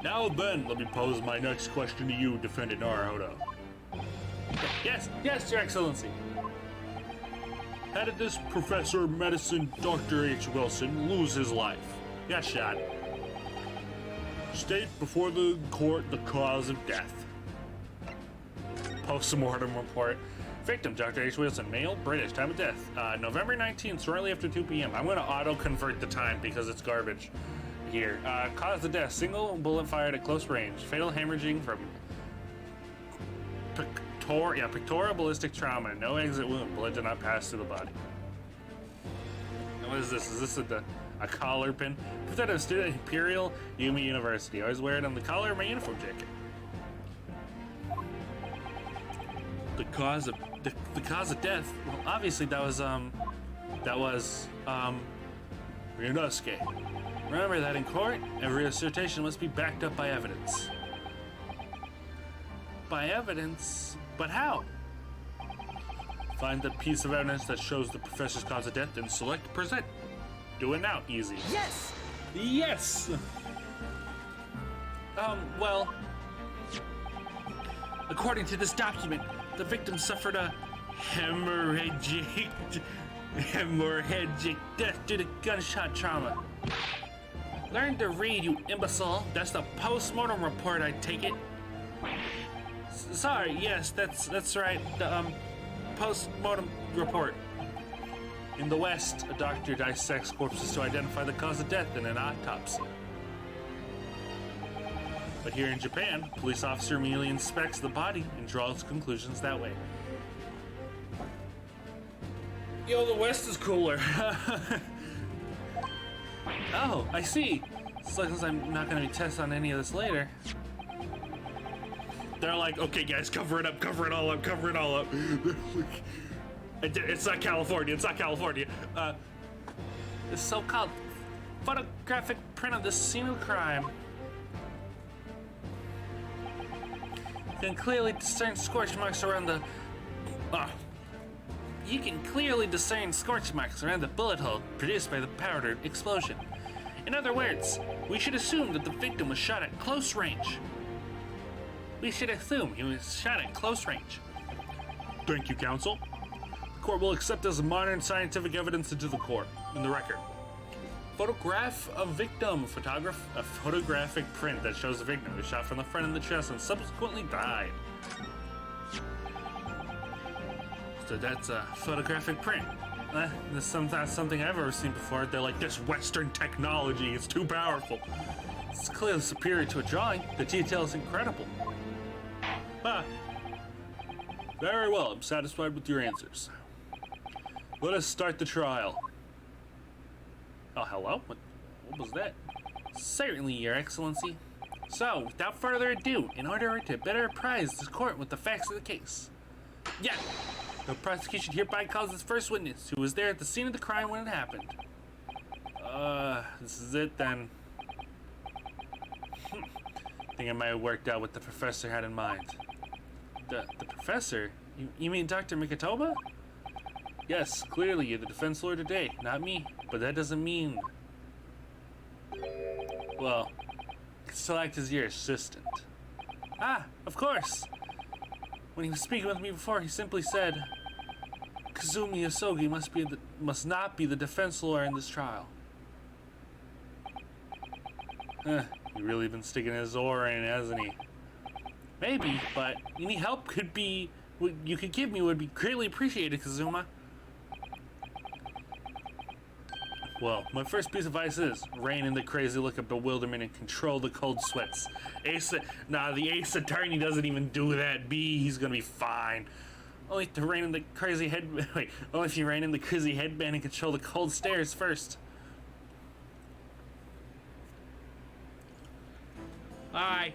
Now then, let me pose my next question to you, Defendant Naruhodo. Yes, Your Excellency. How did this Professor of Medicine, Dr. H. Wilson, lose his life? Yes, shot. State before the court the cause of death. Post-mortem report. Victim, Dr. H. Wilson, male, British, time of death, November 19th, shortly after 2 p.m. I'm going to auto-convert the time because it's garbage here. Cause of death, single bullet fired at close range. Fatal hemorrhaging from pectoral ballistic trauma. No exit wound. Blood did not pass through the body. And what is this? Is this a collar pin? Protected a student at Imperial Yumi University. I always wear it on the collar of my uniform jacket. The cause of death. Well, obviously that was Ryunosuke. Remember that in court, every assertion must be backed up by evidence. By evidence? But how? Find the piece of evidence that shows the professor's cause of death, then select present. Do it now. Easy. Yes! Yes! Well, according to this document, the victim suffered a hemorrhagic death due to gunshot trauma. Learn to read, you imbecile. That's the post-mortem report, I take it. Sorry, yes, that's right. The post-mortem report. In the West, a doctor dissects corpses to identify the cause of death in an autopsy. But here in Japan, a police officer merely inspects the body and draws conclusions that way. Yo, the West is cooler. Oh, I see. It's like I'm not going to be tested on any of this later. They're like, okay, guys, cover it up, cover it all up, cover it all up. It's not California, it's not California. This so-called photographic print of the scene of crime. You can clearly discern scorch marks around the... You can clearly discern scorch marks around the bullet hole produced by the powder explosion. In other words, we should assume that the victim was shot at close range. We should assume he was shot at close range. Thank you, counsel. The court will accept as modern scientific evidence into the court, in the record. Photograph of victim. A photographic print that shows the victim was shot from the front of the chest and subsequently died. So that's a photographic print. This is not something I've ever seen before. They're like, this Western technology is too powerful. It's clearly superior to a drawing. The detail is incredible. Very well, I'm satisfied with your answers. Let us start the trial. Oh, hello? What was that? Certainly, Your Excellency. So, without further ado, in order to better apprise the court with the facts of the case. Yeah! The prosecution hereby calls its first witness, who was there at the scene of the crime when it happened. This is it then. I think I might have worked out what the professor had in mind. The professor? You mean Dr. Mikitoba? Yes, clearly you're the defense lawyer today, not me. But that doesn't mean... Well, I can still act as your assistant. Ah, of course! When he was speaking with me before, he simply said, Kazumi Yosogi must not be the defense lawyer in this trial. He really been sticking his oar in, hasn't he? Maybe, but any help you could give me would be greatly appreciated, Kazuma. Well, my first piece of advice is rein in the crazy look of bewilderment and control the cold sweats. The ace attorney doesn't even do that. He's gonna be fine. Only if you rein in the crazy headband and control the cold stares first. Aye.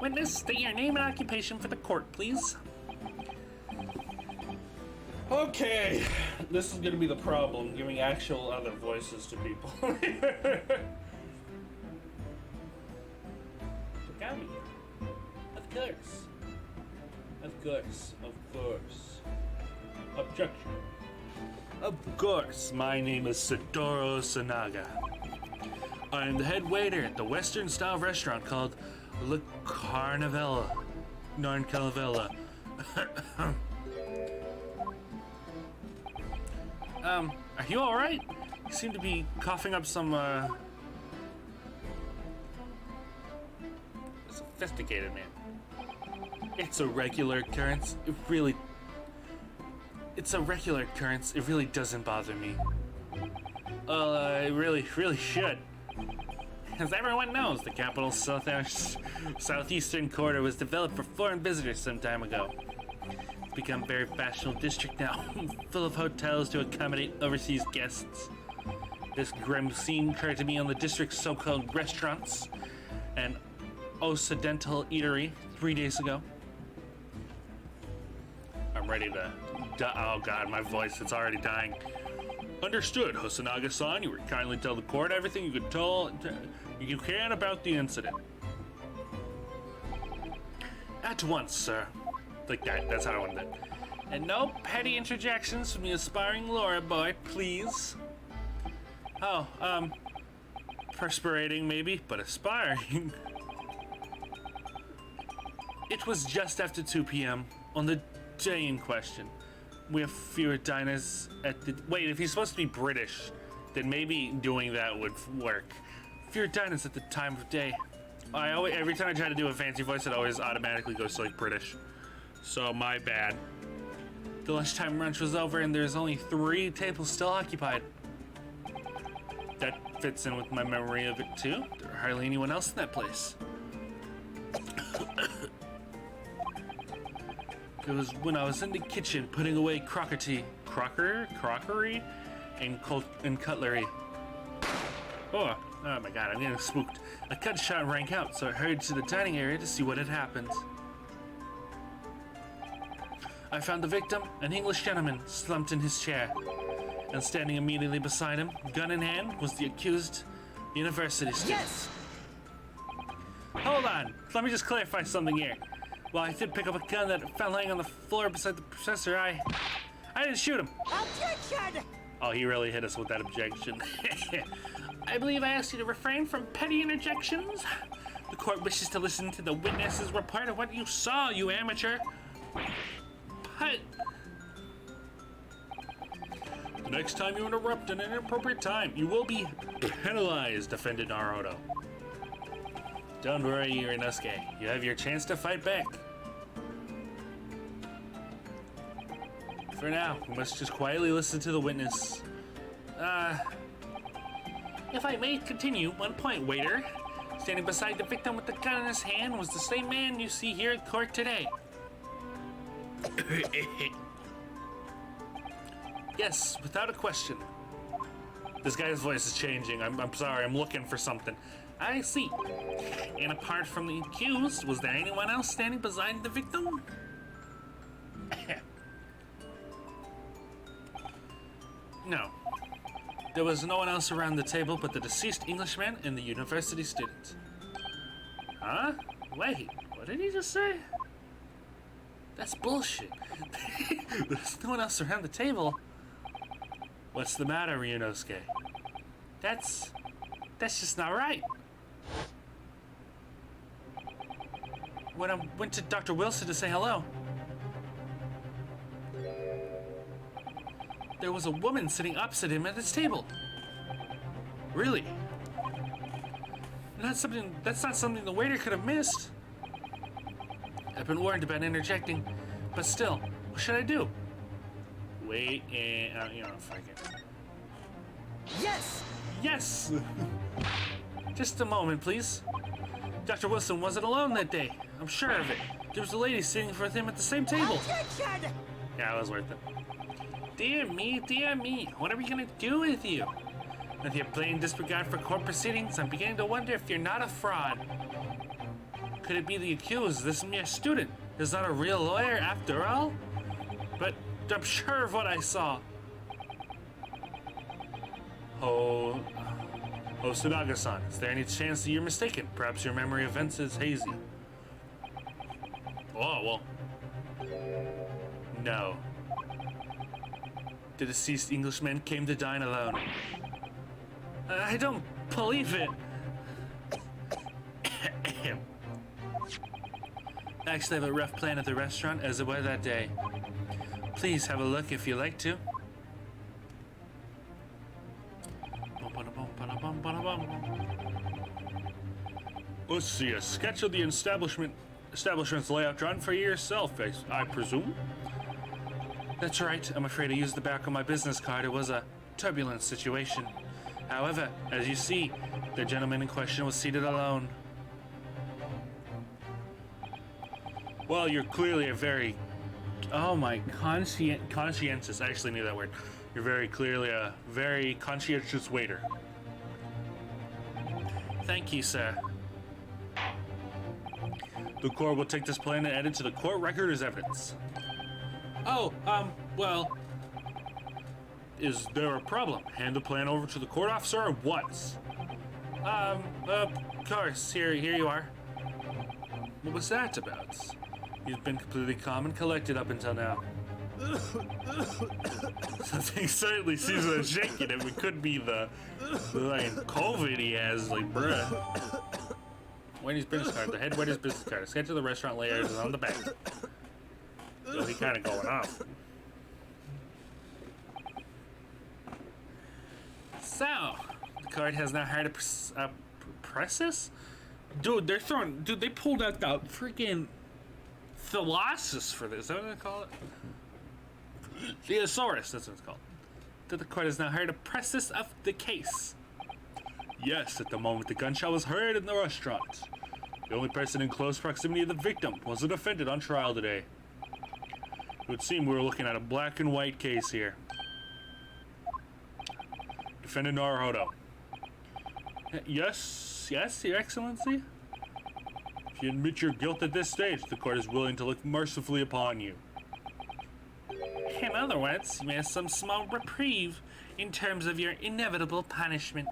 Witness, state your name and occupation for the court, please. Okay, this is gonna be the problem, giving actual other voices to people. Takami. Of course. Objection. Of course, my name is Satoru Sanaga. I am the head waiter at the Western-style restaurant called Le Carnavella. Non Calavella. Are you alright? You seem to be coughing up some, sophisticated man. It's a regular occurrence. It's a regular occurrence. It really doesn't bother me. It really should. As everyone knows, the capital's southeastern corridor was developed for foreign visitors some time ago. It's become a very fashionable district now, full of hotels to accommodate overseas guests. This grim scene occurred to me on the district's so-called restaurants and Occidental eatery 3 days ago. I'm ready to... Oh god, my voice, it's already dying. Understood, Hosonaga-san. You would kindly tell the court everything you could tell you can about the incident. At once, sir. Like that, that's how I wanted it. And no petty interjections from the aspiring Laura boy, please. Oh, perspirating maybe, but aspiring. It was just after 2 p.m. on the day in question. We have fewer diners at the... Wait, if he's supposed to be British, then maybe doing that would work. Fewer diners at the time of day. Every time I try to do a fancy voice, it always automatically goes to like British. So my bad. The lunchtime brunch was over and there's only 3 tables still occupied. That fits in with my memory of it too. There was hardly anyone else in that place. It was when I was in the kitchen putting away crockery, and cutlery. Oh my god, I'm getting spooked. A gunshot rang out, so I hurried to the dining area to see what had happened. I found the victim, an English gentleman, slumped in his chair. And standing immediately beside him, gun in hand, was the accused university student. Yes! Hold on, let me just clarify something here. While I did pick up a gun that fell laying on the floor beside the professor, I didn't shoot him. Objection! Oh, he really hit us with that objection. I believe I asked you to refrain from petty interjections. The court wishes to listen to the witness's report of what you saw, you amateur. But... The next time you interrupt at an inappropriate time, you will be penalized, defended Naruhodo. Don't worry, Ryunosuke. You have your chance to fight back. For now, we must just quietly listen to the witness. If I may continue, one point, waiter. Standing beside the victim with the gun in his hand was the same man you see here in court today. Yes, without a question. This guy's voice is changing. I'm sorry, I'm looking for something. I see. And apart from the accused, was there anyone else standing beside the victim? No. There was no one else around the table but the deceased Englishman and the university student. Huh? Wait, what did he just say? That's bullshit. There's no one else around the table. What's the matter, Ryunosuke? That's just not right. When I went to Dr. Wilson to say hello, there was a woman sitting opposite him at his table. Really? That's not something the waiter could have missed. I've been warned about interjecting, but still, what should I do? Wait, and fuck it. Yes! Yes! Just a moment, please. Dr. Wilson wasn't alone that day. I'm sure of it. There was a lady sitting with him at the same table. Objection! Yeah, it was worth it. Dear me, what are we gonna do with you? With your blatant disregard for court proceedings, I'm beginning to wonder if you're not a fraud. Could it be the accused, this mere student, is not a real lawyer after all? But I'm sure of what I saw. Hosonaga-san, is there any chance that you're mistaken? Perhaps your memory of events is hazy. Oh, well. No. The deceased Englishman came to dine alone. I don't believe it. I actually have a rough plan at the restaurant as it was that day. Please have a look if you like to. Let's see, a sketch of the establishment's layout drawn for yourself, I presume? That's right. I'm afraid I used the back of my business card. It was a turbulent situation. However, as you see, the gentleman in question was seated alone. Well, you're clearly a very... Oh my, conscientious. I actually knew that word. You're very clearly a very conscientious waiter. Thank you, sir. The court will take this plan and add it to the court record as evidence. Oh, well... Is there a problem? Hand the plan over to the court officer at once. Of course. Here you are. What was that about? You've been completely calm and collected up until now. Something certainly seems to have shaken him. It could be the like COVID he has, like, bruh. Waiter's business card. The head waiter's business card. A sketch of the restaurant layout is on the back. So he kind of going off. So, the card has now hired a process? Dude, they pulled out the freaking Thesaurus for this. Is that what they call it? Thesaurus, that's what it's called. The court has now hired a process of the case. Yes, at the moment the gunshot was heard in the restaurant. The only person in close proximity of the victim was the defendant on trial today. It would seem we were looking at a black and white case here. Defendant Naruhodo. Yes, Your Excellency? If you admit your guilt at this stage, the court is willing to look mercifully upon you. In other words, you may have some small reprieve in terms of your inevitable punishment.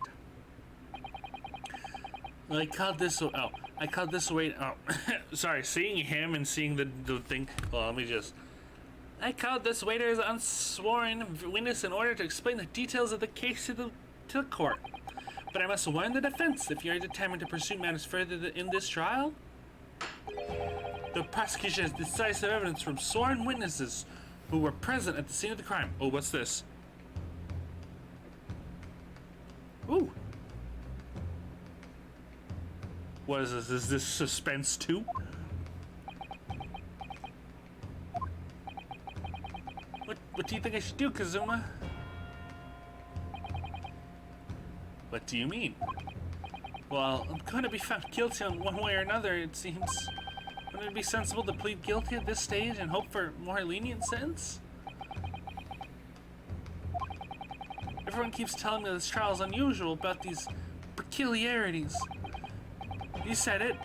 I called this wait. Oh, sorry. Seeing him and seeing the thing. Well, let me just. I called this waiter as an unsworn witness in order to explain the details of the case to the court. But I must warn the defense if you are determined to pursue matters further in this trial. The prosecution has decisive evidence from sworn witnesses who were present at the scene of the crime. Oh, what's this? Ooh. What is this? Is this suspense too? What do you think I should do, Kazuma? What do you mean? Well, I'm going to be found guilty on one way or another, it seems. Wouldn't it be sensible to plead guilty at this stage and hope for a more lenient sentence? Everyone keeps telling me this trial is unusual about these peculiarities. You said it.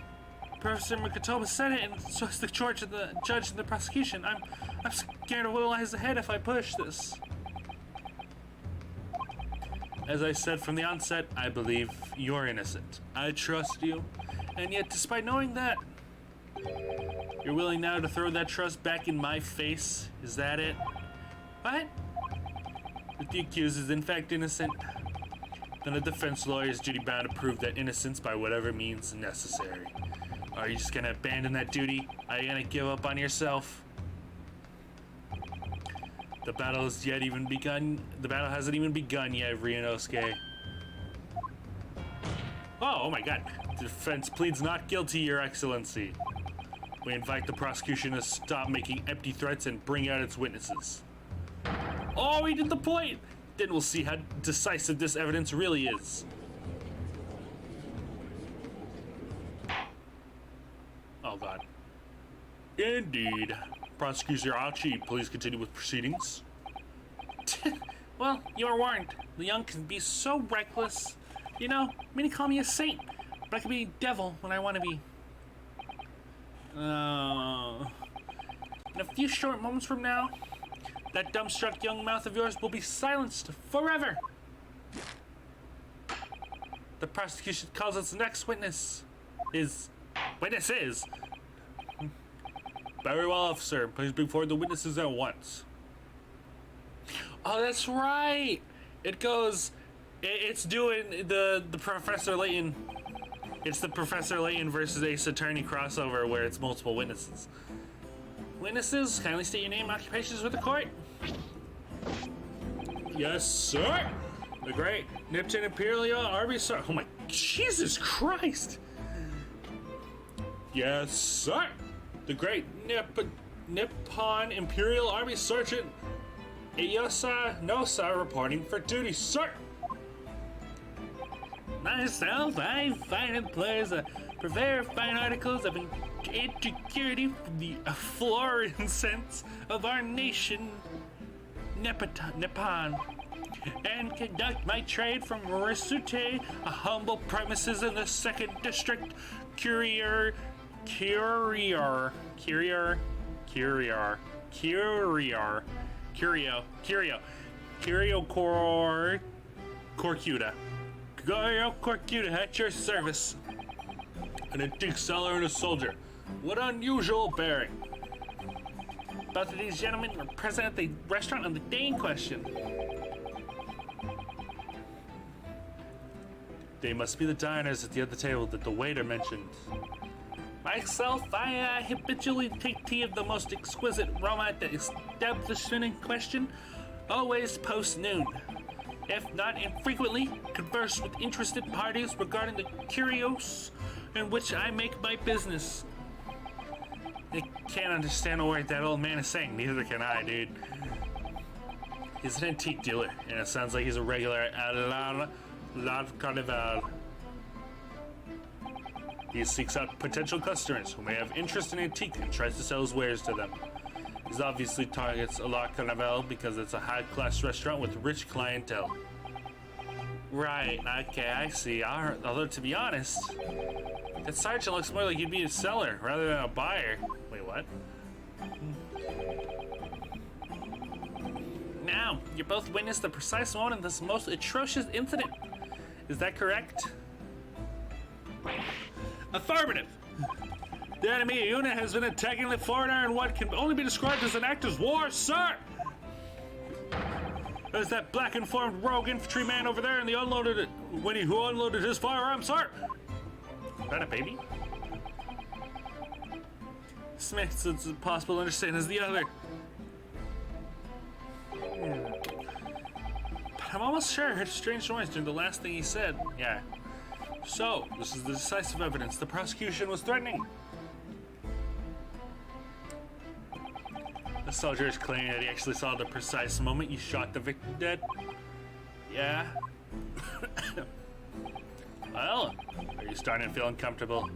Professor Mikotoba said it, and so is the judge and the prosecution. I'm scared of what lies ahead if I push this. As I said from the onset, I believe you're innocent. I trust you. And yet, despite knowing that, you're willing now to throw that trust back in my face? Is that it? What? If the accused is in fact innocent, then a defense lawyer is duty-bound to prove that innocence by whatever means necessary. Are you just gonna abandon that duty? Are you gonna give up on yourself? The battle has yet even begun. The battle hasn't even begun yet, Ryunosuke. Oh my god. The defense pleads not guilty, Your Excellency. We invite the prosecution to stop making empty threats and bring out its witnesses. Oh, he did the point! Then we'll see how decisive this evidence really is. Oh god. Indeed. Prosecutor Achi, please continue with proceedings. Well, you're warned. The young can be so reckless. You know, many call me a saint, but I can be devil when I want to be. In a few short moments from now, that dumbstruck young mouth of yours will be silenced forever. The prosecution calls its next witness. Witnesses? Very well, officer. Please bring forward the witnesses at once. Oh, that's right. It goes It's doing the Professor Layton. It's the Professor Layton versus Ace Attorney crossover where it's multiple witnesses. Witnesses, kindly state your name, occupations with the court. Yes, sir. The great Nippon Imperial Army Sergeant. Oh my, Jesus Christ. Yes, sir. The great Nippon Imperial Army Sergeant Iyasa Nosa reporting for duty, sir. Myself, I find employers purveyor of fine articles of antiquity from the florence of our nation, Nippon, and conduct my trade from Ryunosuke, a humble premises in the 2nd District, Curio Corcuta. Corcuta at your service. An antique seller and a soldier. What unusual bearing. Both of these gentlemen were present at the restaurant on the day in question. They must be the diners at the other table that the waiter mentioned. Myself, I habitually take tea of the most exquisite aroma at the establishment in question, always post-noon. If not infrequently, converse with interested parties regarding the curios in which I make my business. I can't understand a word that old man is saying, neither can I, dude. He's an antique dealer, and it sounds like he's a regular at La Carnival. He seeks out potential customers who may have interest in antique and tries to sell his wares to them. He obviously targets La Carnival because it's a high-class restaurant with rich clientele. Right, okay, I see. Although, to be honest, that sergeant looks more like he'd be a seller rather than a buyer. Wait, what? Now, you both witnessed the precise moment of this most atrocious incident. Is that correct? Affirmative! The enemy unit has been attacking the foreigner in what can only be described as an actor's war, sir! There's that black-informed rogue infantryman over there and who unloaded his firearm, sir! Is that a baby? This makes it impossible to understand as the other. But I'm almost sure I heard a strange noise during the last thing he said. Yeah. So, this is the decisive evidence the prosecution was threatening. The soldier is claiming that he actually saw the precise moment you shot the victim dead. Yeah. Well, are you starting to feel uncomfortable?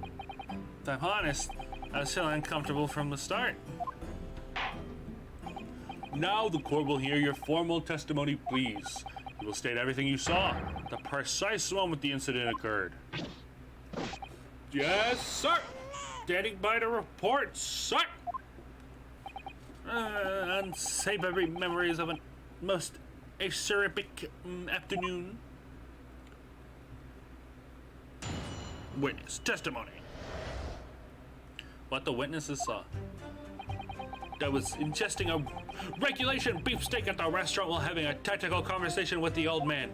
If I'm honest, I was feeling uncomfortable from the start. Now the court will hear your formal testimony, please. You will state everything you saw, the precise moment the incident occurred. Yes, sir! Standing by the report, sir! Unsavory memories of a most acerbic afternoon. Witness testimony. What the witnesses saw. I was ingesting a regulation beefsteak at the restaurant while having a tactical conversation with the old man.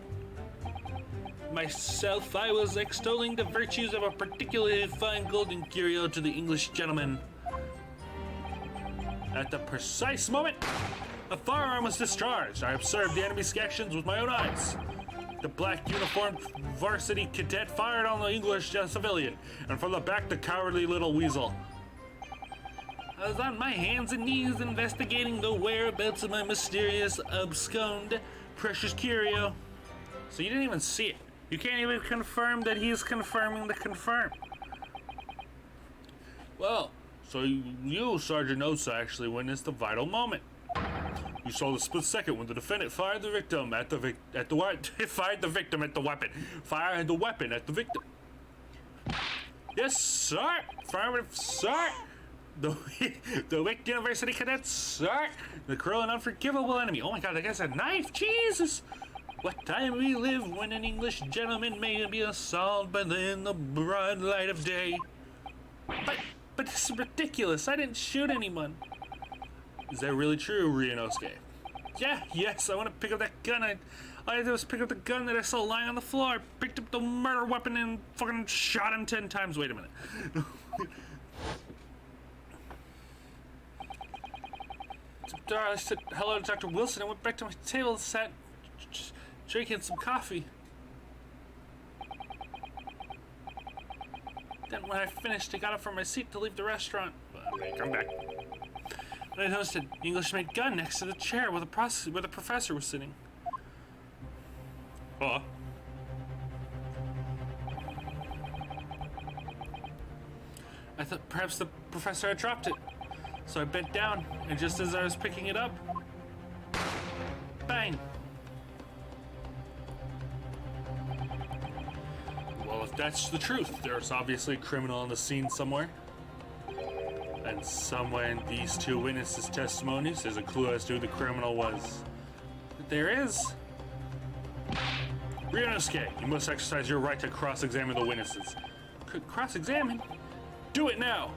Myself, I was extolling the virtues of a particularly fine golden curio to the English gentleman. At the precise moment, a firearm was discharged. I observed the enemy's actions with my own eyes. The black uniformed varsity cadet fired on the English civilian, and from the back, the cowardly little weasel. I was on my hands and knees investigating the whereabouts of my mysterious, absconded, precious curio. So you didn't even see it. You can't even confirm that he's confirming the confirm. Well, so you, Sergeant Osa, actually witnessed the vital moment. You saw the split second when the defendant fired the victim at the fired the victim at the weapon. Fired the weapon at the victim. Yes, sir. Affirmative, sir. The Wick University cadets, sir. The cruel and unforgivable enemy. Oh my God, that guy's a knife. Jesus. What time we live when an English gentleman may be assaulted in the broad light of day. But this is ridiculous. I didn't shoot anyone. Is that really true, Ryunosuke? Yeah, yes, I want to pick up that gun. All I did was pick up the gun that I saw lying on the floor, picked up the murder weapon, and fucking shot him 10 times. Wait a minute. I said hello to Dr. Wilson and went back to my table and sat just drinking some coffee. Then when I finished, I got up from my seat to leave the restaurant. Okay, come back. And I noticed an English-made gun next to the chair where the professor was sitting. Oh. I thought perhaps the professor had dropped it. So I bent down, and just as I was picking it up, bang! Well, if that's the truth, there's obviously a criminal on the scene somewhere. And somewhere in these two witnesses' testimonies, there's a clue as to who the criminal was. But there is. Ryunosuke, you must exercise your right to cross-examine the witnesses. Cross-examine? Do it now!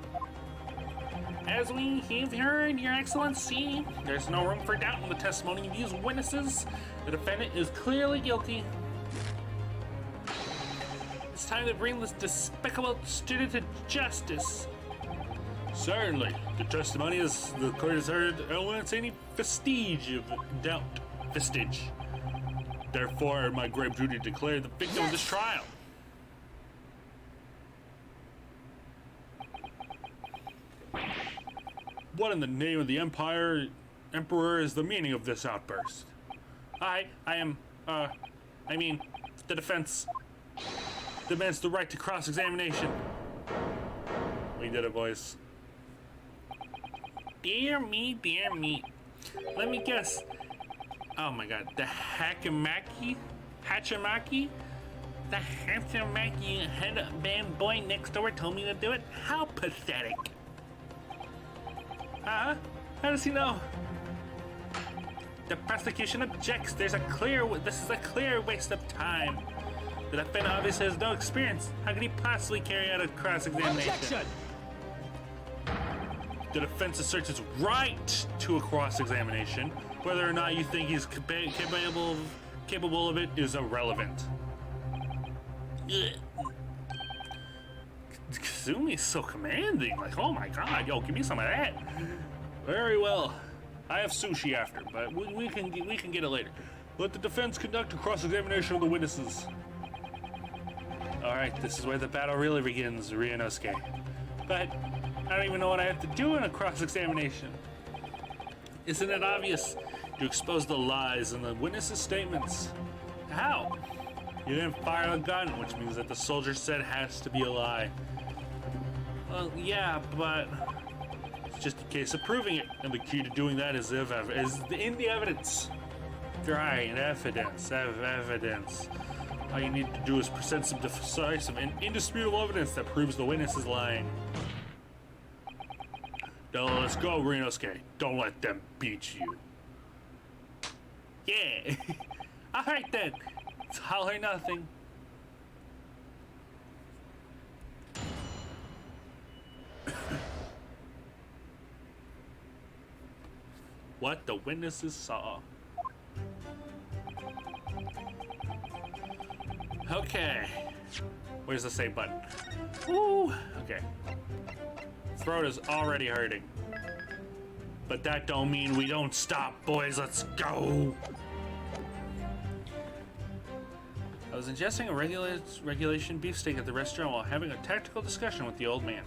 As we have heard, Your Excellency, there's no room for doubt in the testimony of these witnesses. The defendant is clearly guilty. It's time to bring this despicable student to justice. Certainly. The testimony is the court has heard evidence any vestige of doubt. Vestige. Therefore, my grave duty to declare the victim of this trial. What in the name of the Emperor is the meaning of this outburst? I mean, the defense demands the right to cross-examination. We did it, boys. Dear me, dear me. Let me guess. Oh my god, the Hachimaki? The Hachimaki headband boy next door told me to do it? How pathetic. How does he know? The prosecution objects. This is a clear waste of time. The defendant obviously has no experience. How could he possibly carry out a cross-examination? Objection! The defense asserts its right to a cross-examination. Whether or not you think he's capable of it is irrelevant. Kazumi's so commanding. Like, oh my god, yo, give me some of that. Very well. I have sushi after, but we can get it later. Let the defense conduct a cross-examination of the witnesses. All right, this is where the battle really begins, Ryunosuke. But I don't even know what I have to do in a cross-examination. Isn't it obvious? You expose the lies in the witnesses' statements. How? You didn't fire a gun, which means that the soldier said has to be a lie. Well, yeah, but it's just a case of proving it, and the key to doing that is in the evidence. Right, evidence. All you need to do is present some decisive and indisputable evidence that proves the witness is lying. Now let's go, Ryunosuke. Don't let them beat you. Yeah. All right then. It's all or nothing. What the witnesses saw. Okay. Where's the save button? Woo! Okay. Throat is already hurting. But that don't mean we don't stop, boys. Let's go! I was ingesting a regulation beefsteak at the restaurant while having a tactical discussion with the old man.